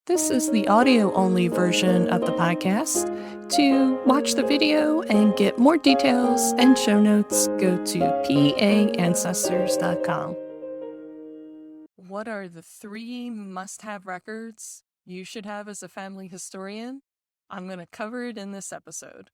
This is the audio-only version of the podcast. To watch the video and get more details and show notes, go to paancestors.com. What are the 3 must-have records you should have as a family historian? I'm going to cover it in this episode.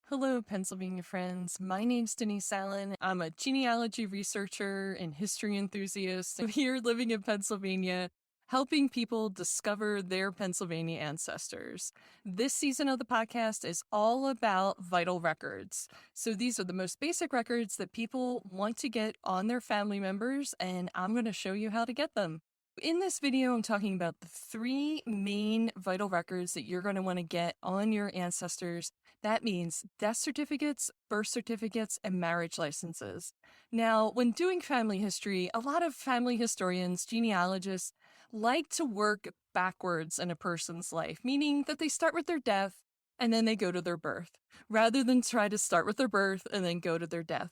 Hello, Pennsylvania friends. My name's Denise Allen. I'm a genealogy researcher and history enthusiast. I'm here living in Pennsylvania, helping people discover their Pennsylvania ancestors. This season of the podcast is all about vital records. So these are the most basic records that people want to get on their family members, and I'm going to show you how to get them. In this video, I'm talking about the 3 main vital records that you're going to want to get on your ancestors. That means death certificates, birth certificates, and marriage licenses. Now, when doing family history, a lot of family historians, genealogists, like to work backwards in a person's life, meaning that they start with their death and then they go to their birth, rather than try to start with their birth and then go to their death.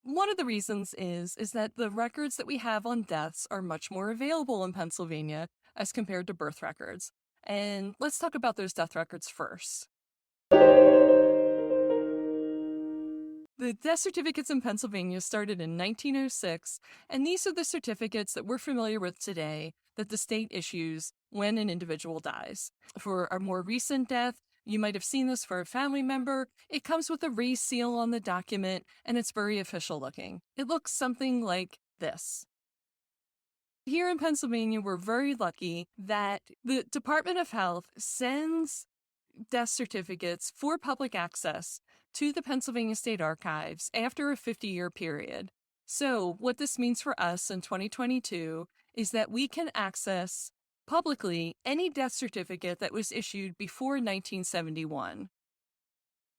One of the reasons is that the records that we have on deaths are much more available in Pennsylvania as compared to birth records. And let's talk about those death records first. The death certificates in Pennsylvania started in 1906, and these are the certificates that we're familiar with today that the state issues when an individual dies. For a more recent death, you might have seen this for a family member. It comes with a raised seal on the document, and it's very official looking. It looks something like this. Here in Pennsylvania, we're very lucky that the Department of Health sends death certificates for public access to the Pennsylvania State Archives after a 50-year period. So what this means for us in 2022 is that we can access publicly any death certificate that was issued before 1971.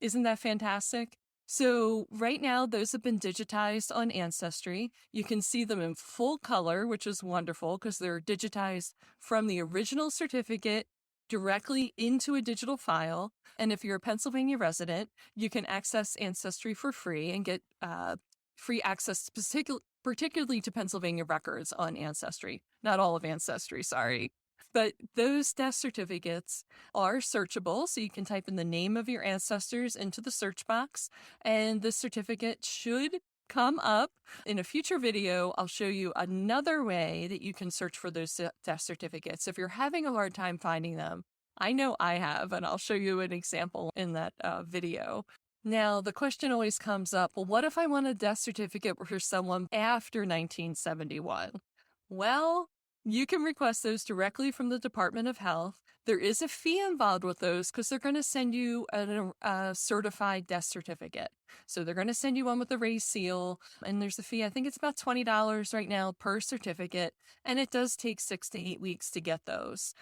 Isn't that fantastic? So right now, those have been digitized on Ancestry. You can see them in full color, which is wonderful because they're digitized from the original certificate directly into a digital file. And if you're a Pennsylvania resident, you can access Ancestry for free and get free access particularly to Pennsylvania records on Ancestry. Not all of Ancestry, sorry. But those death certificates are searchable, so you can type in the name of your ancestors into the search box, and the certificate should come up. In a future video, I'll show you another way that you can search for those death certificates. If you're having a hard time finding them, I know I have, and I'll show you an example in that video. Now, the question always comes up, well, what if I want a death certificate for someone after 1971? Well, you can request those directly from the Department of Health. There is a fee involved with those because they're going to send you a certified death certificate. So they're going to send you one with a raised seal, and there's a fee. I think it's about $20 right now per certificate, and it does take 6 to 8 weeks to get those.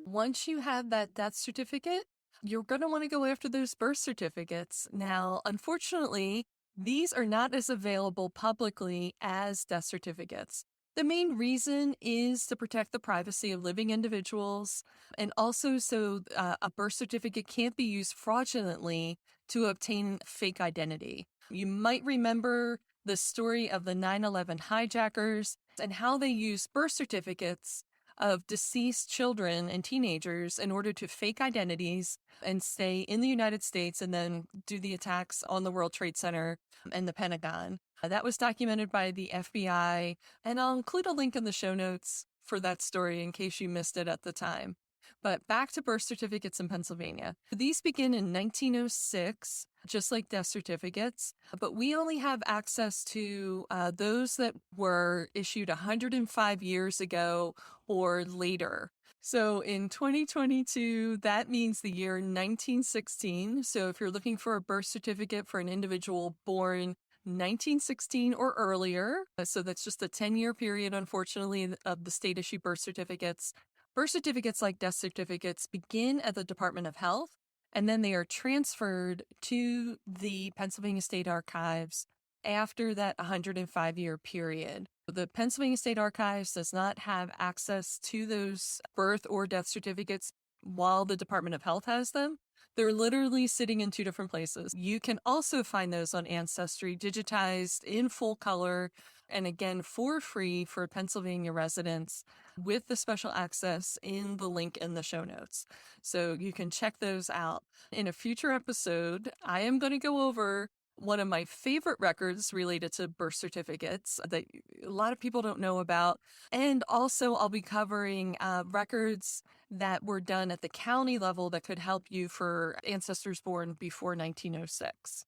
Once you have that death certificate, you're going to want to go after those birth certificates. Now, unfortunately, these are not as available publicly as death certificates. The main reason is to protect the privacy of living individuals, and also so a birth certificate can't be used fraudulently to obtain fake identity. You might remember the story of the 9/11 hijackers and how they used birth certificates of deceased children and teenagers in order to fake identities and stay in the United States and then do the attacks on the World Trade Center and the Pentagon. That was documented by the FBI, and I'll include a link in the show notes for that story in case you missed it at the time. But back to birth certificates in Pennsylvania. These begin in 1906, just like death certificates, but we only have access to those that were issued 105 years ago or later. So in 2022, that means the year 1916. So if you're looking for a birth certificate for an individual born 1916 or earlier, so that's just a 10-year period, unfortunately, of the state issued birth certificates. Birth certificates, like death certificates, begin at the Department of Health, and then they are transferred to the Pennsylvania State Archives after that 105-year period. The Pennsylvania State Archives does not have access to those birth or death certificates while the Department of Health has them. They're literally sitting in two different places. You can also find those on Ancestry, digitized in full color, and again, for free for Pennsylvania residents with the special access in the link in the show notes. So you can check those out. In a future episode, I am going to go over one of my favorite records related to birth certificates that a lot of people don't know about. And also, I'll be covering records that were done at the county level that could help you for ancestors born before 1906.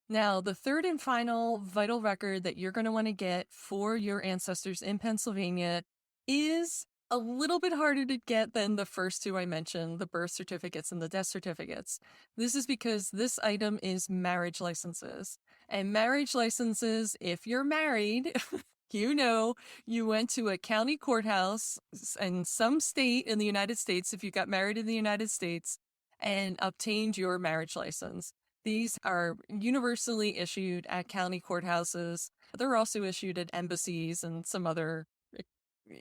Now, the third and final vital record that you're going to want to get for your ancestors in Pennsylvania is a little bit harder to get than the first two I mentioned, the birth certificates and the death certificates. This is because this item is marriage licenses. And marriage licenses, if you're married, you went to a county courthouse in some state in the United States, if you got married in the United States, and obtained your marriage license. These are universally issued at county courthouses. They're also issued at embassies and some other,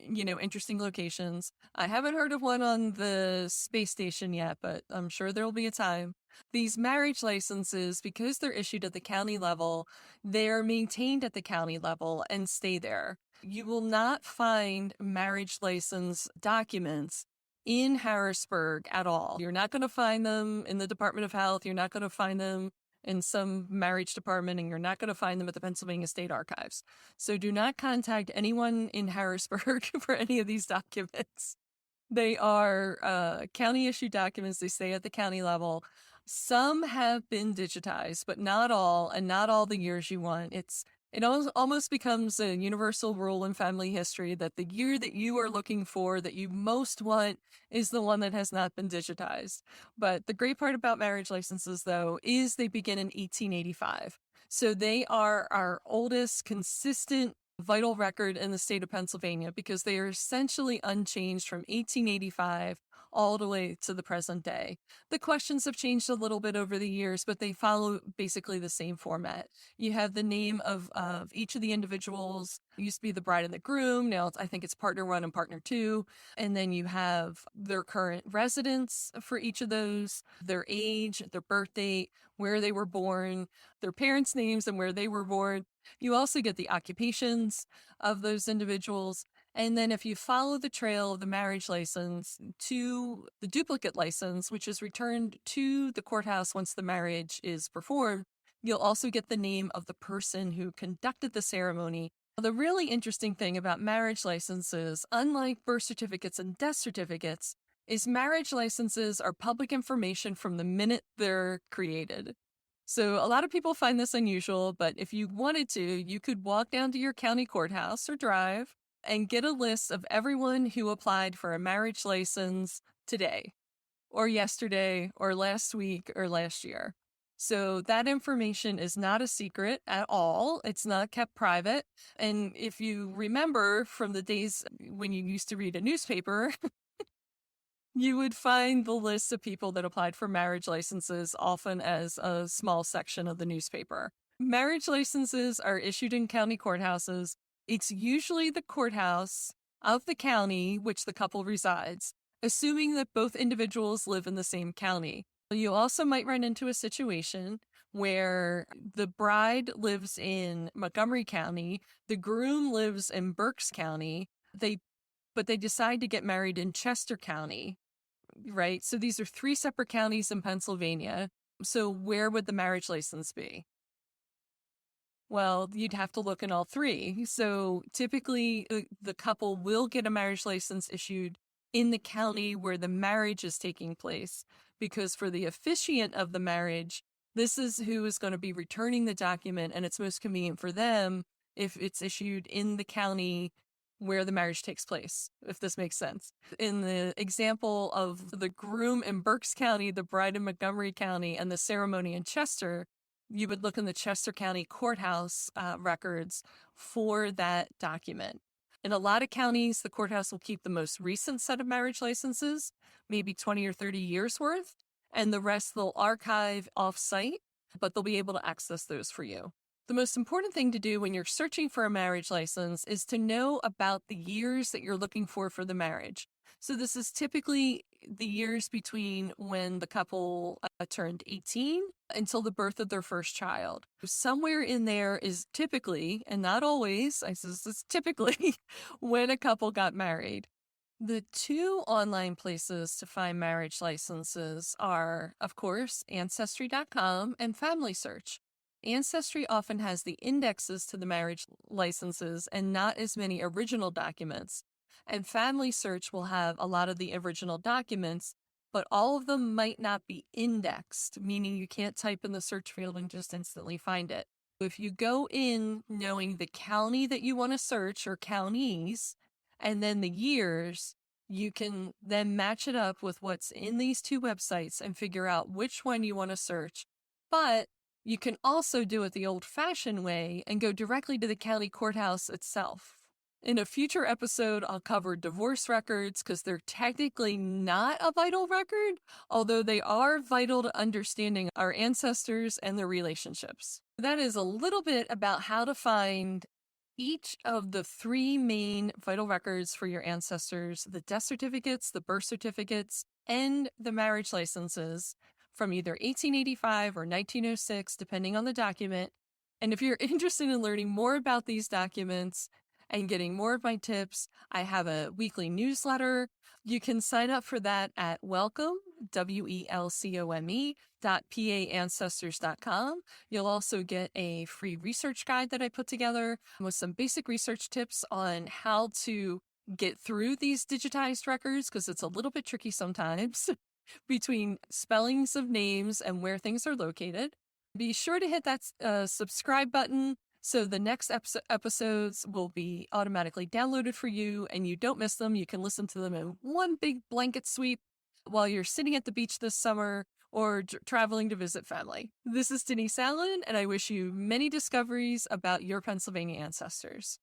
interesting locations. I haven't heard of one on the space station yet, but I'm sure there'll be a time. These marriage licenses, because they're issued at the county level, they're maintained at the county level and stay there. You will not find marriage license documents in Harrisburg at all. You're not going to find them in the Department of Health. You're not going to find them in some marriage department, and you're not going to find them at the Pennsylvania State Archives. So do not contact anyone in Harrisburg for any of these documents. They are county issued documents. They stay at the county level. Some have been digitized, but not all, and not all the years you want. It almost becomes a universal rule in family history that the year that you are looking for, that you most want, is the one that has not been digitized. But the great part about marriage licenses, though, is they begin in 1885. So they are our oldest consistent vital record in the state of Pennsylvania because they are essentially unchanged from 1885 all the way to the present day. The questions have changed a little bit over the years, but they follow basically the same format. You have the name of each of the individuals. It used to be the bride and the groom. Now I think it's partner one and partner two. And then you have their current residence for each of those, their age, their birth date, where they were born, their parents' names and where they were born. You also get the occupations of those individuals. And then if you follow the trail of the marriage license to the duplicate license, which is returned to the courthouse once the marriage is performed, you'll also get the name of the person who conducted the ceremony. The really interesting thing about marriage licenses, unlike birth certificates and death certificates, is marriage licenses are public information from the minute they're created. So a lot of people find this unusual, but if you wanted to, you could walk down to your county courthouse or drive and get a list of everyone who applied for a marriage license today or yesterday or last week or last year. So that information is not a secret at all. It's not kept private. And if you remember from the days when you used to read a newspaper, you would find the list of people that applied for marriage licenses often as a small section of the newspaper. Marriage licenses are issued in county courthouses. It's usually the courthouse of the county which the couple resides, assuming that both individuals live in the same county. You also might run into a situation where the bride lives in Montgomery County, the groom lives in Berks County, but they decide to get married in Chester County, right? So these are three separate counties in Pennsylvania. So where would the marriage license be? Well, you'd have to look in all three. So typically, the couple will get a marriage license issued in the county where the marriage is taking place, because for the officiant of the marriage, this is who is going to be returning the document, and it's most convenient for them if it's issued in the county where the marriage takes place, if this makes sense. In the example of the groom in Berks County, the bride in Montgomery County, and the ceremony in Chester, you would look in the Chester County courthouse records for that document. In a lot of counties, the courthouse will keep the most recent set of marriage licenses, maybe 20 or 30 years worth, and the rest they'll archive off-site, but they'll be able to access those for you. The most important thing to do when you're searching for a marriage license is to know about the years that you're looking for the marriage. So this is typically the years between when the couple turned 18 until the birth of their first child. Somewhere in there is typically, and not always, I says this typically, when a couple got married. The two online places to find marriage licenses are, of course, Ancestry.com and Family Search. Ancestry often has the indexes to the marriage licenses and not as many original documents. And Family Search will have a lot of the original documents, but all of them might not be indexed, meaning you can't type in the search field and just instantly find it. If you go in knowing the county that you want to search or counties, and then the years, you can then match it up with what's in these two websites and figure out which one you want to search. But you can also do it the old-fashioned way and go directly to the county courthouse itself. In a future episode, I'll cover divorce records because they're technically not a vital record, although they are vital to understanding our ancestors and their relationships. That is a little bit about how to find each of the three main vital records for your ancestors: the death certificates, the birth certificates, and the marriage licenses from either 1885 or 1906, depending on the document. And if you're interested in learning more about these documents and getting more of my tips, I have a weekly newsletter. You can sign up for that at welcome, welcome.paancestors.com. You'll also get a free research guide that I put together with some basic research tips on how to get through these digitized records, because it's a little bit tricky sometimes between spellings of names and where things are located. Be sure to hit that subscribe button so the next episodes will be automatically downloaded for you and you don't miss them. You can listen to them in one big blanket sweep while you're sitting at the beach this summer or traveling to visit family. This is Denise Allen, and I wish you many discoveries about your Pennsylvania ancestors.